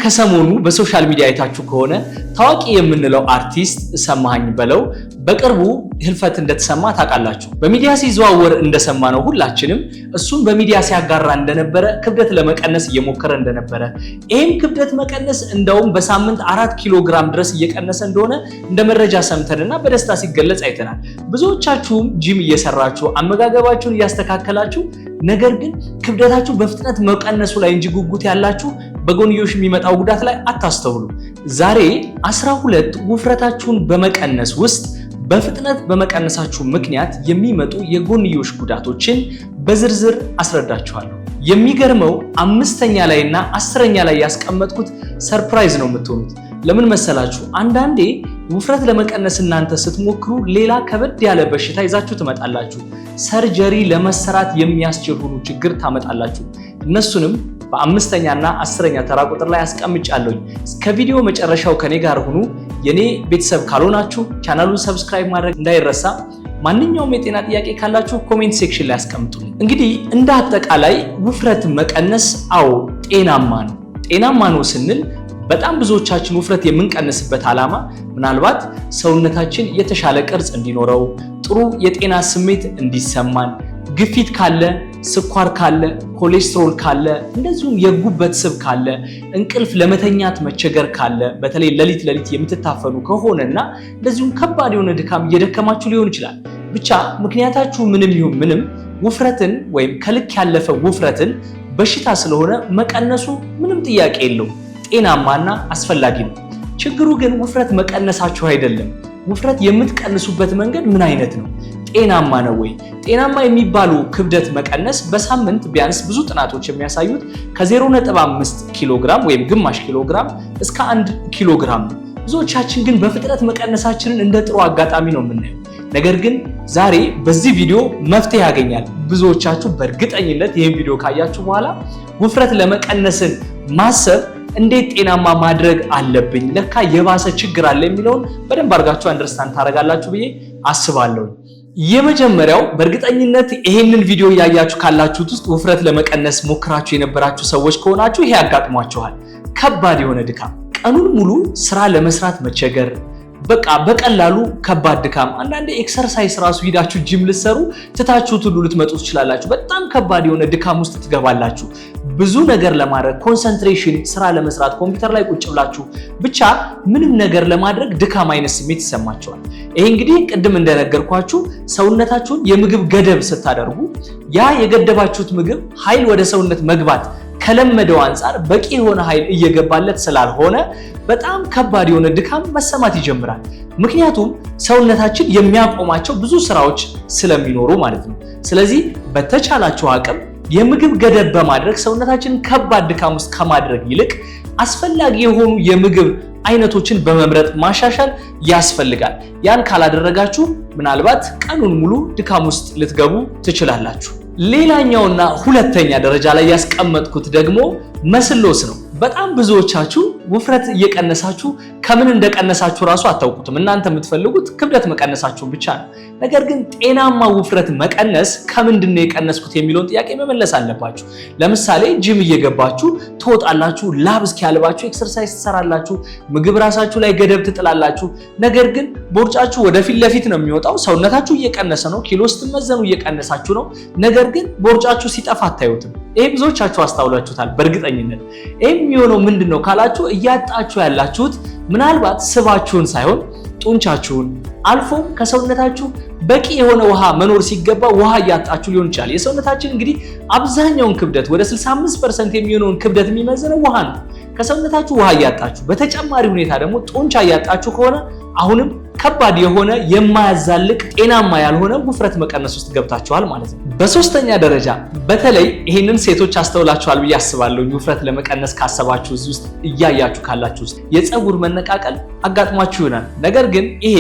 ከሰሞኑ በሶሻል ሚዲያ አይታችሁ ከሆነ ታዋቂ የምንለው አርቲስት ሰማኸኝ በለው በቅርቡ ህልፈት እንደተሰማ ታውቃላችሁ። በሚዲያ ሲዘዋወር እንደሰማነው ሁላችንም እሱም በሚዲያ ሲያጋራ እንደነበረ ክብደት ለመቀነስ እየሞከረ እንደነበረ ይሄም ክብደት መቀነስ እንደውም በሳምንት 4 ኪሎ ግራም ድረስ እየቀነሰ እንደሆነ እንደ መረጃ ሰምተንና በደስታ ሲገለጽ አይተናል። ብዙዎቻችሁም ጂም እየሰራችሁ አመጋገባችሁን እያስተካከላችሁ ነገር ግን ክብደታችሁ በፍጥነት መቀነሱ ላይ እንጂ ጉጉት ያላችሁ በጎንዮሽ የሚመጣው ጉዳት ላይ አታስተውሉ። ዛሬ 12 ውፍረታችሁን በመቀነስ ውስጥ በፍጥነት በመቀነሳችሁ ምክንያት የሚመጡ የጎንዮሽ ጉዳቶችን በዝርዝር አስረዳችኋለሁ። የሚገርመው 5ኛ ላይ እና 10ኛ ላይ ያስቀመጥኩት ሰርፕራይዝ ነው የምትሆኑት። ለምን መሰላችሁ? አንዳንዴ ውፍረት ለመቀነስ እናንተ ስትሞክሩ ሌላ ከበድ ያለ በሽታ ይዛችሁ ትመጣላችሁ። ሰርጀሪ ለመሰራት የሚያስችሉ ችግር ታመጣላችሁ። እነሱንም በ5ኛ እና 10ኛ ተራ ቁጥር ላይ አስቀምጫለሁ። እስከ ቪዲዮ መጨረሻው ከኔ ጋር ሁኑ። የኔ ቤተሰብ ካልሆናችሁ ቻናሉን ሰብስክራይብ ማድረግ እንዳይረሳ። ማንኛውም የጤና ጥያቄ ካላችሁ ኮሜንት ሴክሽን ላይ አስቀምጡልኝ። እንግዲህ እንደ አጠቃላይ ውፍረት መቀነስ ጤናማ ነው። ጤናማ ነው ስንል በጣም ብዙዎቻችን ውፍረት የምንቀንስበት ዓላማ ምናልባት ሰውነታችን የተሻለ ቅርጽ እንዲኖረው፣ ጥሩ የጤና ስሜት እንዲሰማን፣ ግፊት ካለ፣ ስኳር ካለ፣ ኮሌስትሮል ካለ፣ እንደዚሁም የጉበት ስብ ካለ፣ እንቅልፍ ለመተኛት መቸገር ካለ፣ በተለይ ሌሊት የምትታፈኑ ከሆነና እንደዚሁም ከባድ የሆነ ድካም እየደከማችሁ ሊሆን ይችላል። ብቻ ምክንያታችሁ ምንም ይሁን ምንም ውፍረትን ወይም ከልክ ያለፈ ውፍረትን በሽታ ስለሆነ መቀነሱ ምንም ጥያቄ የለውም። ጤናማና አስፈላጊ ነው። ችግሩ ግን ውፍረት መቀነሳችሁ አይደለም። ውፍረት የምትቀንሱበት መንገድ ምን አይነት ነው? ጤናማ ነው ወይ? ጤናማ የሚባሉ ክብደት መቀነስ በሳምንት ቢያንስ ብዙ ጥናቶች የሚያሳዩት ከ0.5 ኪሎ ግራም ወይም ግማሽ ኪሎ ግራም እስከ 1 ኪሎ ግራም ነው። ብዙዎቻችን ግን በፍጥነት መቀነሳችንን እንደ ጥሩ አጋጣሚ ነው የምናየው። ነገር ግን ዛሬ በዚህ ቪዲዮ መፍትሄ ያገኛል። ብዙዎቻችሁ በእርግጠኝነት ይህን ቪዲዮ ካያችሁ በኋላ ውፍረት ለመቀነስን ማሰብ እንዴት ጤናማ ማድረግ አለብኝ፣ ለካ የባሰ ችግር አለ የሚለውን በደንብ አድርጋችሁ አንደርስታንድ ታደርጋላችሁ ብዬ አስባለሁ። የመጀመሪያው በእርግጠኝነት ይሄንን ቪዲዮ ያያችሁ ካላችሁት ውስጥ ውፍረት ለመቀነስ ሞክራችሁ የነበራችሁ ሰዎች ከሆናችሁ ይሄ ያጋጥሟችኋል። ከባድ የሆነ ድካም፣ ቀኑን ሙሉ ስራ ለመስራት መቸገር፣ በቃ በቀላሉ ከባድ ድካም። አንዳንዴ ኤክሰርሳይዝ ራሱ ሂዳችሁ ጂም ልትሰሩ ትታችሁት ሁሉ ልትመጡ ትችላላችሁ። በጣም ከባድ የሆነ ድካም ውስጥ ትገባላችሁ። ብዙ ነገር ለማድረግ ኮንሰንትሬሽን፣ ስራ ለመስራት ኮምፒውተር ላይ ቁጭ ብላችሁ ብቻ ምንም ነገር ለማድረግ ድካም አይነት ስሜት ይሰማቸዋል። ይሄ እንግዲህ ቅድም እንደነገርኳችሁ ሰውነታችሁን የምግብ ገደብ ስታደርጉ ያ የገደባችሁት ምግብ ኃይል ወደ ሰውነት መግባት ከለመደው አንፃር በቂ የሆነ ኃይል እየገባለት ስላልሆነ በጣም ከባድ የሆነ ድካም መሰማት ይጀምራል። ምክንያቱም ሰውነታችን የሚያቆማቸው ብዙ ስራዎች ስለሚኖሩ ማለት ነው። ስለዚህ በተቻላችሁ አቅም የምግብ ገደብ በማድረግ ሰውነታችንን ከባድ ድካም ውስጥ ከማድረግ ይልቅ አስፈላጊ የሆኑ የምግብ አይነቶችን በመምረጥ ማሻሻል ያስፈልጋል። ያን ካላደረጋችሁ ምናልባት ቀኑን ሙሉ ድካም ውስጥ ልትገቡ ትችላላችሁ። ሌላኛውና ሁለተኛ ደረጃ ላይ ያስቀመጥኩት ደግሞ መስል ሎስ ነው። በጣም ብዙዎቻችሁ ውፍረት እየቀነሳችሁ ከምን እንደቀነሳችሁ ራሱ አታውቁትም። እናንተ የምትፈልጉት ክብደት መቀነሳችሁን ብቻ ነው። ነገር ግን ጤናማ ውፍረት መቀነስ ከምንድን ነው የቀነስኩት የሚለውን ጥያቄ መመለስ አለባችሁ። ለምሳሌ ጂም እየገባችሁ ትወጣላችሁ፣ ላብ እስኪያልባችሁ ኤክሰርሳይዝ ትሰራላችሁ፣ ምግብ ራሳችሁ ላይ ገደብ ትጥላላችሁ። ነገር ግን ቦርጫችሁ ወደፊት ለፊት ነው የሚወጣው። ሰውነታችሁ እየቀነሰ ነው፣ ኪሎ ስትመዘኑ እየቀነሳችሁ ነው። ነገር ግን ቦርጫችሁ ሲጠፋ አታዩትም። ይሄ ብዙዎቻችሁ አስተውላችሁታል በእርግጠኝነት። ይሄ የሚሆነው ምንድነው ካላችሁ እያጣችሁ ያላችሁት ምናልባት ስባችሁን ሳይሆን ጡንቻችሁን፣ አልፎም ከሰውነታችሁ በቂ የሆነ ውሃ መኖር ሲገባ ውሃ እያጣችሁ ሊሆን ይችላል። የሰውነታችን እንግዲህ አብዛኛውን ክብደት ወደ 65% የሚሆነውን ክብደት የሚመዝነው ውሃ ነው። ከሰውነታችሁ ውሃ እያጣችሁ በተጨማሪ ሁኔታ ደግሞ ጡንቻ እያጣችሁ ከሆነ አሁንም ከባድ የሆነ የማያዛልቅ ጤናማ ያልሆነ ውፍረት መቀነስ ውስጥ ገብታችኋል ማለት ነው። በሶስተኛ ደረጃ በተለይ ይሄንን ሴቶች አስተውላችኋል ብዬ አስባለሁ። ውፍረት ለመቀነስ ካሰባችሁ እዚህ ውስጥ እያያችሁ ካላችሁ ውስጥ የፀጉር መነቃቀል አጋጥሟችሁ ይሆናል። ነገር ግን ይሄ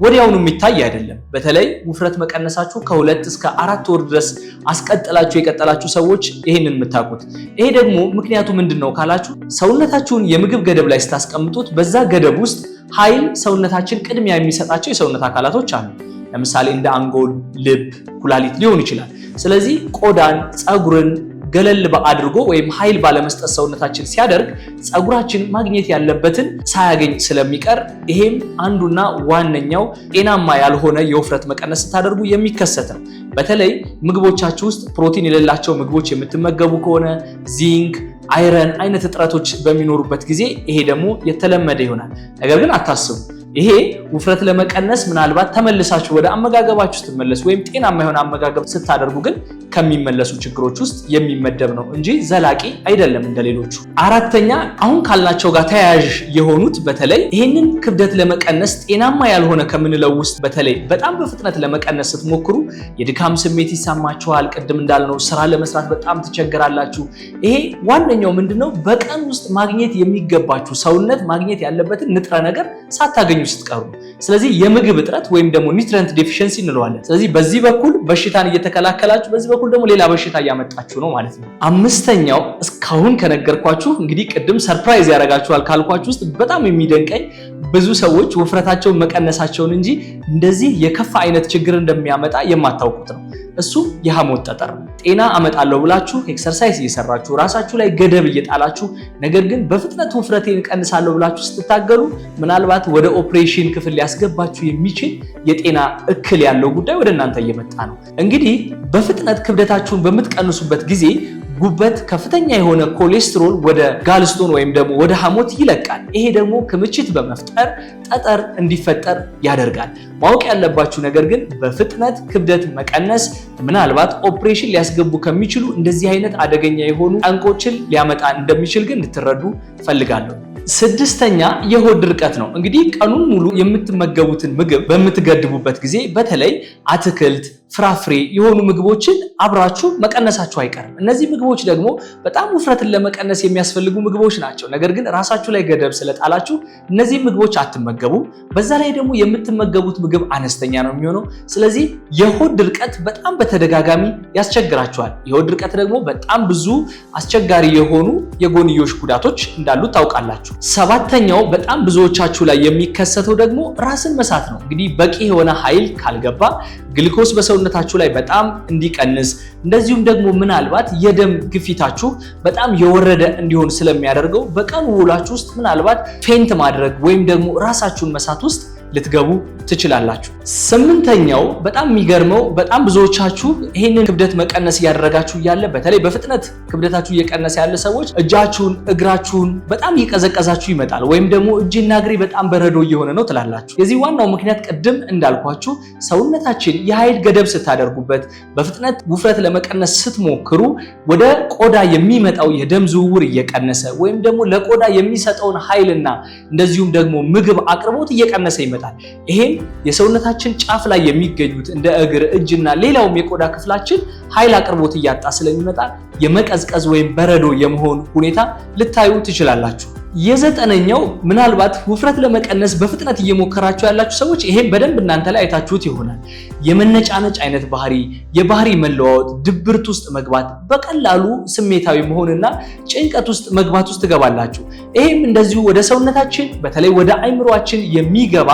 ወዲያውኑ የሚታይ አይደለም። በተለይ ውፍረት መቀነሳችሁ ከ2 እስከ 4 ወር ድረስ አስቀጥላችሁ የቀጠላችሁ ሰዎች ይሄንን የምታውቁት። ይሄ ደግሞ ምክንያቱ ምንድነው ካላችሁ ሰውነታችሁን የምግብ ገደብ ላይ ስታስቀምጡት በዛ ገደብ ውስጥ ኃይል ሰውነታችን ቅድሚያ የሚሰጣቸው የሰውነት አካላቶች አሉ። ለምሳሌ እንደ አንጎል፣ ልብ፣ ኩላሊት ሊሆን ይችላል። ስለዚህ ቆዳን፣ ፀጉርን፣ ገለል አድርጎ ወይም ኃይል ባለመስጠት ሰውነታችን ሲያደርግ ጸጉራችን ማግኘት ያለበትን ሳያገኝ ስለሚቀር ይሄም አንዱና ዋነኛው ጤናማ ያልሆነ የውፍረት መቀነስ ስታደርጉ የሚከሰት ነው። በተለይ ምግቦቻችሁ ውስጥ ፕሮቲን የሌላቸው ምግቦች የምትመገቡ ከሆነ ዚንክ፣ አይረን አይነት እጥረቶች በሚኖሩበት ጊዜ ይሄ ደግሞ የተለመደ ይሆናል። ነገር ግን አታስቡ። ይሄ ውፍረት ለመቀነስ ምናልባት ተመልሳችሁ ወደ አመጋገባችሁ ስትመለሱ ወይም ጤናማ የሆነ አመጋገብ ስታደርጉ ግን ከሚመለሱ ችግሮች ውስጥ የሚመደብ ነው እንጂ ዘላቂ አይደለም እንደሌሎቹ። አራተኛ አሁን ካልናቸው ጋር ተያያዥ የሆኑት በተለይ ይሄንን ክብደት ለመቀነስ ጤናማ ያልሆነ ከምንለው ውስጥ በተለይ በጣም በፍጥነት ለመቀነስ ስትሞክሩ የድካም ስሜት ይሰማችኋል። ቅድም እንዳልነው ስራ ለመስራት በጣም ትቸገራላችሁ። ይሄ ዋነኛው ምንድነው? በቀን ውስጥ ማግኘት የሚገባችሁ ሰውነት ማግኘት ያለበትን ንጥረ ነገር ሳታገኙ ስትቀሩ። ስለዚህ የምግብ እጥረት ወይም ደግሞ ኒውትሪየንት ዴፊሺየንሲ እንለዋለን። ስለዚህ በዚህ በኩል በሽታን እየተከላከላችሁ በዚህ በኩል ደግሞ ሌላ በሽታ እያመጣችሁ ነው ማለት ነው። አምስተኛው እስካሁን ከነገርኳችሁ እንግዲህ ቅድም ሰርፕራይዝ ያደርጋችኋል ካልኳችሁ ውስጥ በጣም የሚደንቀኝ ብዙ ሰዎች ውፍረታቸውን መቀነሳቸውን እንጂ እንደዚህ የከፋ አይነት ችግር እንደሚያመጣ የማታውቁት ነው። እሱ የሐሞት ጠጠር ነው። ጤና አመጣለሁ ብላችሁ ኤክሰርሳይዝ እየሰራችሁ ራሳችሁ ላይ ገደብ እየጣላችሁ ነገር ግን በፍጥነት ውፍረቴን ቀንሳለሁ ብላችሁ ስትታገሉ ምናልባት ወደ ኦፕሬሽን ክፍል ሊያስገባችሁ የሚችል የጤና እክል ያለው ጉዳይ ወደ እናንተ እየመጣ ነው። እንግዲህ በፍጥነት ክብደታችሁን በምትቀንሱበት ጊዜ ጉበት ከፍተኛ የሆነ ኮሌስትሮል ወደ ጋልስቶን ወይም ደግሞ ወደ ሐሞት ይለቃል። ይሄ ደግሞ ክምችት በመፍጠር ጠጠር እንዲፈጠር ያደርጋል። ማወቅ ያለባችሁ ነገር ግን በፍጥነት ክብደት መቀነስ ምናልባት ኦፕሬሽን ሊያስገቡ ከሚችሉ እንደዚህ አይነት አደገኛ የሆኑ ጠንቆችን ሊያመጣ እንደሚችል ግን እንድትረዱ ፈልጋለሁ። ስድስተኛ የሆድ ድርቀት ነው። እንግዲህ ቀኑን ሙሉ የምትመገቡትን ምግብ በምትገድቡበት ጊዜ በተለይ አትክልት፣ ፍራፍሬ የሆኑ ምግቦችን አብራችሁ መቀነሳችሁ አይቀርም። እነዚህ ምግቦች ደግሞ በጣም ውፍረትን ለመቀነስ የሚያስፈልጉ ምግቦች ናቸው። ነገር ግን ራሳችሁ ላይ ገደብ ስለጣላችሁ እነዚህ ምግቦች አትመገቡም። በዛ ላይ ደግሞ የምትመገቡት ምግብ አነስተኛ ነው የሚሆነው። ስለዚህ የሆድ ድርቀት በጣም በተደጋጋሚ ያስቸግራችኋል። የሆድ ድርቀት ደግሞ በጣም ብዙ አስቸጋሪ የሆኑ የጎንዮሽ ጉዳቶች እንዳሉት ታውቃላችሁ። ሰባተኛው በጣም ብዙዎቻችሁ ላይ የሚከሰተው ደግሞ ራስን መሳት ነው። እንግዲህ በቂ የሆነ ኃይል ካልገባ ግሉኮስ በሰውነታችሁ ላይ በጣም እንዲቀንስ እንደዚሁም ደግሞ ምናልባት የደም ግፊታችሁ በጣም የወረደ እንዲሆን ስለሚያደርገው በቀን ውሏችሁ ውስጥ ምናልባት ፌንት ማድረግ ወይም ደግሞ ራሳችሁን መሳት ውስጥ ልትገቡ ትችላላችሁ። ስምንተኛው በጣም የሚገርመው በጣም ብዙዎቻችሁ ይሄንን ክብደት መቀነስ እያደረጋችሁ እያለ በተለይ በፍጥነት ክብደታችሁ እየቀነሰ ያለ ሰዎች እጃችሁን እግራችሁን በጣም እየቀዘቀዛችሁ ይመጣል ወይም ደግሞ እጅና እግሬ በጣም በረዶ እየሆነ ነው ትላላችሁ። የዚህ ዋናው ምክንያት ቅድም እንዳልኳችሁ ሰውነታችን የኃይል ገደብ ስታደርጉበት በፍጥነት ውፍረት ለመቀነስ ስትሞክሩ ወደ ቆዳ የሚመጣው የደም ዝውውር እየቀነሰ ወይም ደግሞ ለቆዳ የሚሰጠውን ኃይልና እንደዚሁም ደግሞ ምግብ አቅርቦት እየቀነሰ ይመጣል። ይሄም የሰውነታችን ጫፍ ላይ የሚገኙት እንደ እግር፣ እጅና ሌላውም የቆዳ ክፍላችን ኃይል አቅርቦት እያጣ ስለሚመጣ የመቀዝቀዝ ወይም በረዶ የመሆን ሁኔታ ልታዩ ትችላላችሁ። የዘጠነኛው ምናልባት ውፍረት ለመቀነስ በፍጥነት እየሞከራችሁ ያላችሁ ሰዎች ይሄን በደንብ እናንተ ላይ አይታችሁት ይሆናል። የመነጫነጭ አይነት ባህሪ፣ የባህሪ መለዋወጥ፣ ድብርት ውስጥ መግባት፣ በቀላሉ ስሜታዊ መሆንና ጭንቀት ውስጥ መግባት ውስጥ ትገባላችሁ። ይሄም እንደዚሁ ወደ ሰውነታችን በተለይ ወደ አይምሮአችን የሚገባ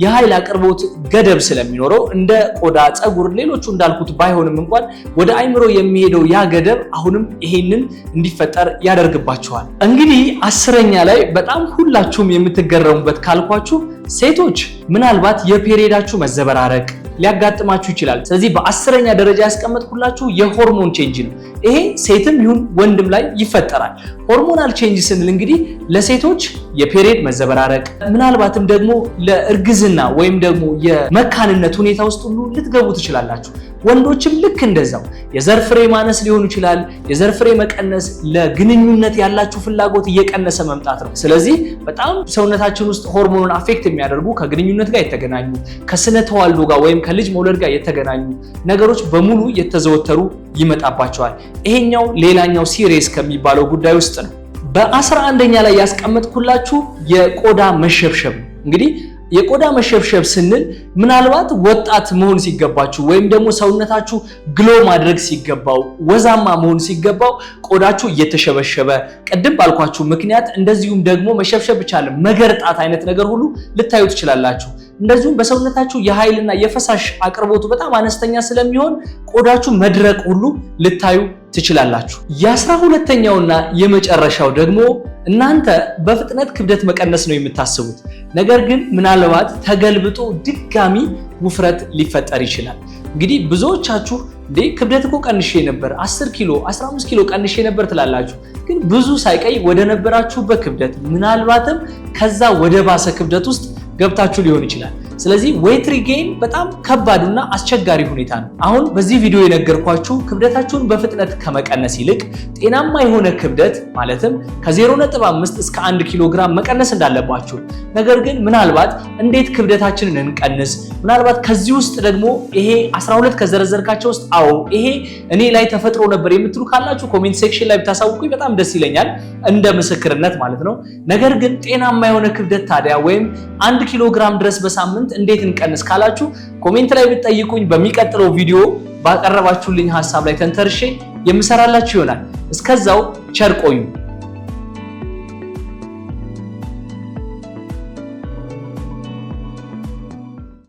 የኃይል አቅርቦት ገደብ ስለሚኖረው እንደ ቆዳ፣ ፀጉር፣ ሌሎቹ እንዳልኩት ባይሆንም እንኳን ወደ አይምሮ የሚሄደው ያ ገደብ አሁንም ይሄንን እንዲፈጠር ያደርግባችኋል። እንግዲህ አስረኛ ላይ በጣም ሁላችሁም የምትገረሙበት ካልኳችሁ ሴቶች ምናልባት የፔሪየዳችሁ መዘበራረቅ ሊያጋጥማችሁ ይችላል። ስለዚህ በአስረኛ ደረጃ ያስቀመጥኩላችሁ የሆርሞን ቼንጅ ነው። ይሄ ሴትም ይሁን ወንድም ላይ ይፈጠራል። ሆርሞናል ቼንጅ ስንል እንግዲህ ለሴቶች የፔሪየድ መዘበራረቅ ምናልባትም ደግሞ ለእርግዝና ወይም ደግሞ የመካንነት ሁኔታ ውስጥ ሁሉ ልትገቡ ትችላላችሁ። ወንዶችም ልክ እንደዛው የዘር ፍሬ ማነስ ሊሆን ይችላል። የዘር ፍሬ መቀነስ ለግንኙነት ያላችሁ ፍላጎት እየቀነሰ መምጣት ነው። ስለዚህ በጣም ሰውነታችን ውስጥ ሆርሞኑን አፌክት የሚያደርጉ ከግንኙነት ጋር የተገናኙ ከስነ ተዋልዶ ጋር ወይም ከልጅ መውለድ ጋር የተገናኙ ነገሮች በሙሉ የተዘወተሩ ይመጣባቸዋል። ይሄኛው ሌላኛው ሲሪየስ ከሚባለው ጉዳይ ውስጥ ነው። በ11ኛ ላይ ያስቀመጥኩላችሁ የቆዳ መሸብሸብ ነው። እንግዲህ የቆዳ መሸብሸብ ስንል ምናልባት ወጣት መሆን ሲገባችሁ ወይም ደግሞ ሰውነታችሁ ግሎ ማድረግ ሲገባው ወዛማ መሆን ሲገባው ቆዳችሁ እየተሸበሸበ ቅድም ባልኳችሁ ምክንያት እንደዚሁም ደግሞ መሸብሸብ ብቻ አይደለም መገርጣት አይነት ነገር ሁሉ ልታዩ ትችላላችሁ። እንደዚሁም በሰውነታችሁ የኃይልና የፈሳሽ አቅርቦቱ በጣም አነስተኛ ስለሚሆን ቆዳችሁ መድረቅ ሁሉ ልታዩ ትችላላችሁ። የ12ኛውና የመጨረሻው ደግሞ እናንተ በፍጥነት ክብደት መቀነስ ነው የምታስቡት፣ ነገር ግን ምናልባት ተገልብጦ ድጋሚ ውፍረት ሊፈጠር ይችላል። እንግዲህ ብዙዎቻችሁ ክብደት እኮ ቀንሼ ነበር 10 ኪሎ 15 ኪሎ ቀንሼ ነበር ትላላችሁ፣ ግን ብዙ ሳይቀይ ወደ ነበራችሁበት ክብደት ምናልባትም ከዛ ወደ ባሰ ክብደት ውስጥ ገብታችሁ ሊሆን ይችላል። ስለዚህ ዌይት ሪጌን በጣም ከባዱና አስቸጋሪ ሁኔታ ነው። አሁን በዚህ ቪዲዮ የነገርኳችሁ ክብደታችሁን በፍጥነት ከመቀነስ ይልቅ ጤናማ የሆነ ክብደት ማለትም ከ0.5 እስከ 1 ኪሎ ግራም መቀነስ እንዳለባችሁ፣ ነገር ግን ምናልባት እንዴት ክብደታችንን እንቀንስ፣ ምናልባት ከዚህ ውስጥ ደግሞ ይሄ 12 ከዘረዘርካቸው ውስጥ አዎ ይሄ እኔ ላይ ተፈጥሮ ነበር የምትሉ ካላችሁ ኮሜንት ሴክሽን ላይ ብታሳውቁኝ በጣም ደስ ይለኛል፣ እንደ ምስክርነት ማለት ነው። ነገር ግን ጤናማ የሆነ ክብደት ታዲያ ወይም 1 ኪሎ ግራም ድረስ በሳምንት እንዴት እንቀንስ ካላችሁ ኮሜንት ላይ ብትጠይቁኝ በሚቀጥለው ቪዲዮ ባቀረባችሁልኝ ሐሳብ ላይ ተንተርሼ የምሰራላችሁ ይሆናል። እስከዛው ቸር ቆዩ።